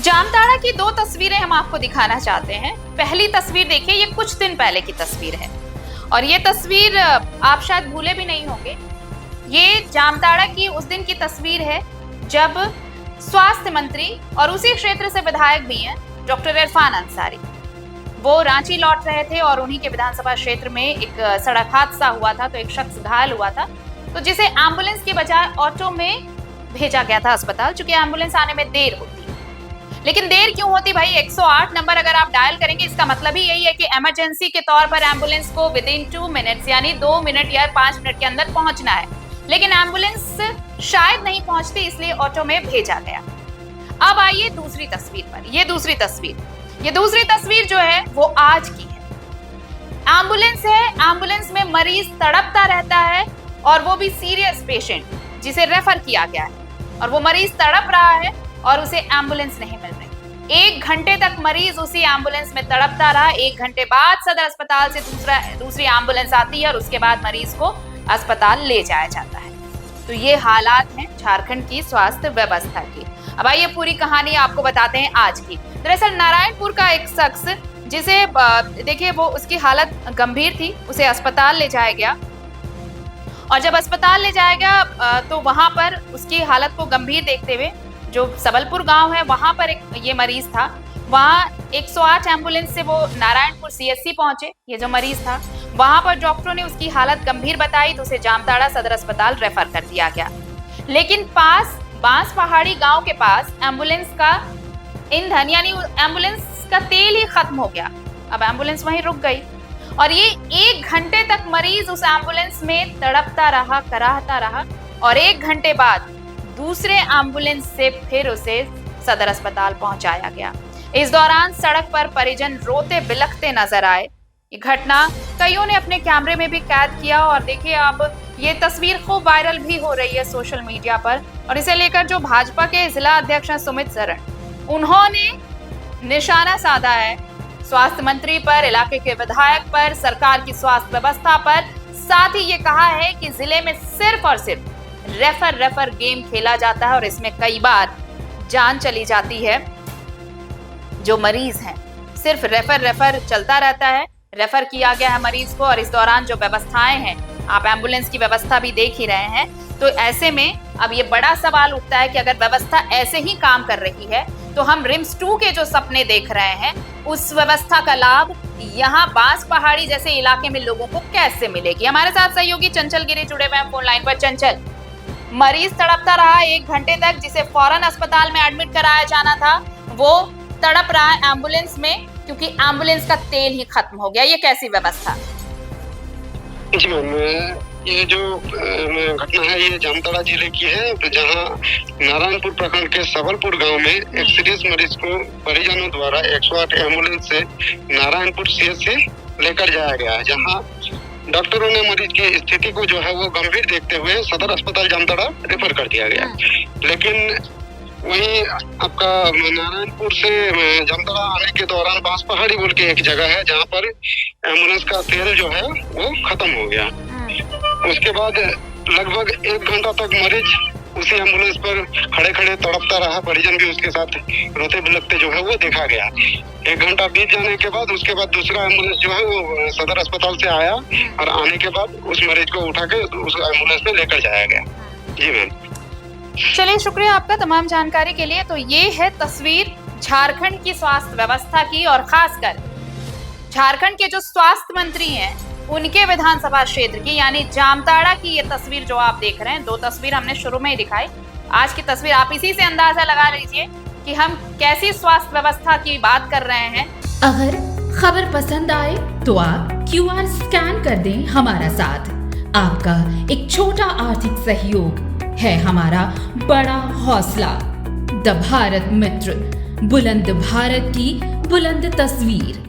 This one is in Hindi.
जामताड़ा की दो तस्वीरें हम आपको दिखाना चाहते हैं। पहली तस्वीर देखिए, ये कुछ दिन पहले की तस्वीर है और ये तस्वीर आप शायद भूले भी नहीं होंगे। ये जामताड़ा की उस दिन की तस्वीर है जब स्वास्थ्य मंत्री और उसी क्षेत्र से विधायक भी हैं डॉक्टर इरफान अंसारी, वो रांची लौट रहे थे और उन्हीं के विधानसभा क्षेत्र में एक सड़क हादसा हुआ था, तो एक शख्स घायल हुआ था, तो जिसे एम्बुलेंस के बजाय ऑटो में भेजा गया था अस्पताल, चूंकि एम्बुलेंस आने में देर होती। लेकिन देर क्यों होती भाई? 108 नंबर अगर आप डायल करेंगे, इसका मतलब ही यही है कि इमरजेंसी के तौर पर एम्बुलेंस को विद इन 2 मिनट्स यानी 2 मिनट या 5 मिनट के अंदर पहुंचना है, लेकिन एम्बुलेंस शायद नहीं पहुंचती, इसलिए ऑटो में भेजा गया। अब आइए दूसरी तस्वीर पर। ये दूसरी तस्वीर जो है वो आज की है। एम्बुलेंस है, एम्बुलेंस में मरीज तड़पता रहता है और वो भी सीरियस पेशेंट जिसे रेफर किया गया है, और वो मरीज तड़प रहा है और उसे एम्बुलेंस नहीं मिल रही। 1 घंटे तक मरीज उसी एम्बुलेंस में तड़पता रहा। 1 घंटे बाद सदर अस्पताल से दूसरी एम्बुलेंस आती है और उसके बाद मरीज को अस्पताल ले जाया जाता है। तो ये हालात हैं झारखंड की स्वास्थ्य व्यवस्था की। अब आइए पूरी कहानी आपको बताते हैं आज की। दरअसल नारायणपुर का एक शख्स, जिसे देखिए वो उसकी हालत गंभीर थी, उसे अस्पताल ले जाया गया और जब अस्पताल ले जाया गया तो वहां पर उसकी हालत को गंभीर देखते हुए जो सबलपुर गांव है वहां पर ये मरीज था, वहां 108 एम्बुलेंस से वो नारायणपुर सीएससी पहुंचे। ये जो मरीज था, वहां पर डॉक्टरों ने उसकी हालत गंभीर बताई तो उसे जामताड़ा सदर अस्पताल रेफर कर दिया गया। लेकिन पास बांस पहाड़ी गांव के पास एम्बुलेंस का ईंधन यानी एम्बुलेंस का तेल ही खत्म हो गया। अब एम्बुलेंस वहीं रुक गई और ये 1 घंटे तक मरीज उस एम्बुलेंस में तड़पता रहा, कराहता रहा और 1 घंटे बाद दूसरे एम्बुलेंस से फिर उसे सदर अस्पताल पहुंचाया गया। इस दौरान सड़क पर परिजन रोते बिलखते नजर आए। ये घटना कईयों ने अपने कैमरे में भी कैद किया और देखिए अब ये तस्वीर खूब वायरल भी हो रही है सोशल मीडिया पर। और इसे लेकर जो भाजपा के जिला अध्यक्ष हैं सुमित सरन, उन्होंने निशाना साधा है स्वास्थ्य मंत्री पर, इलाके के विधायक पर, सरकार की स्वास्थ्य व्यवस्था पर। साथ ही ये कहा है कि जिले में सिर्फ और सिर्फ रेफर गेम खेला जाता है और इसमें कई बार जान चली जाती है। जो मरीज हैं सिर्फ रेफर चलता रहता है, रेफर किया गया है मरीज को, और इस दौरान जो व्यवस्थाएं हैं, आप एम्बुलेंस की व्यवस्था भी देख ही रहे हैं। तो ऐसे में अब ये बड़ा सवाल उठता है कि अगर व्यवस्था ऐसे ही काम कर रही है तो हम रिम्स 2 के जो सपने देख रहे हैं उस व्यवस्था का लाभ यहाँ बांस पहाड़ी जैसे इलाके में लोगों को कैसे मिलेगी। हमारे साथ सहयोगी चंचल गिरी जुड़े हुए हैं फोन लाइन पर। चंचल, मरीज तड़पता रहा 1 घंटे तक, जिसे फौरन अस्पताल में एडमिट कराया जाना था, वो तड़प रहा है एम्बुलेंस में क्योंकि एम्बुलेंस का तेल ही खत्म हो गया। ये कैसी व्यवस्था? जी मैम, ये जो घटना है ये जामताड़ा जिले की है, जहां नारायणपुर प्रखंड के सबलपुर गांव में एक सीरियस मरीज को परिजनों द्वारा 108 एम्बुलेंस से नारायणपुर सीएचसी लेकर जाया गया है, जहां डॉक्टरों ने मरीज की स्थिति को जो है वो गंभीर देखते हुए सदर अस्पताल जामताड़ा रेफर कर दिया गया। लेकिन वहीं आपका नारायणपुर से जामताड़ा आने के दौरान बांस पहाड़ी बोल के एक जगह है जहां पर एम्बुलेंस का तेल जो है वो खत्म हो गया। उसके बाद लगभग 1 घंटा तक मरीज उसी एम्बुलेंस पर खड़े तड़पता रहा, परिजन भी उसके साथ रोते बिलखते जो है वो देखा गया। 1 घंटा बीत जाने के बाद उसके बाद दूसरा एम्बुलेंस जो है वो सदर अस्पताल से आया और आने के बाद उस मरीज को उठा के उस एम्बुलेंस में लेकर जाया गया। जी मैम। चलिए, शुक्रिया आपका तमाम जानकारी के लिए। तो ये है तस्वीर झारखंड की स्वास्थ्य व्यवस्था की, और खासकर झारखंड के जो स्वास्थ्य मंत्री हैं उनके विधानसभा क्षेत्र की, यानी जामताड़ा की ये तस्वीर जो आप देख रहे हैं। 2 तस्वीर हमने शुरू में ही दिखाई, आज की तस्वीर आप इसी से अंदाजा लगा लीजिए कि हम कैसी स्वास्थ्य व्यवस्था की बात कर रहे हैं। अगर खबर पसंद आए तो आप QR स्कैन कर दें हमारा साथ। आपका एक छोटा आर्थिक सहयोग है हमारा बड़ा हौसला। द भारत मित्र, बुलंद भारत की बुलंद तस्वीर।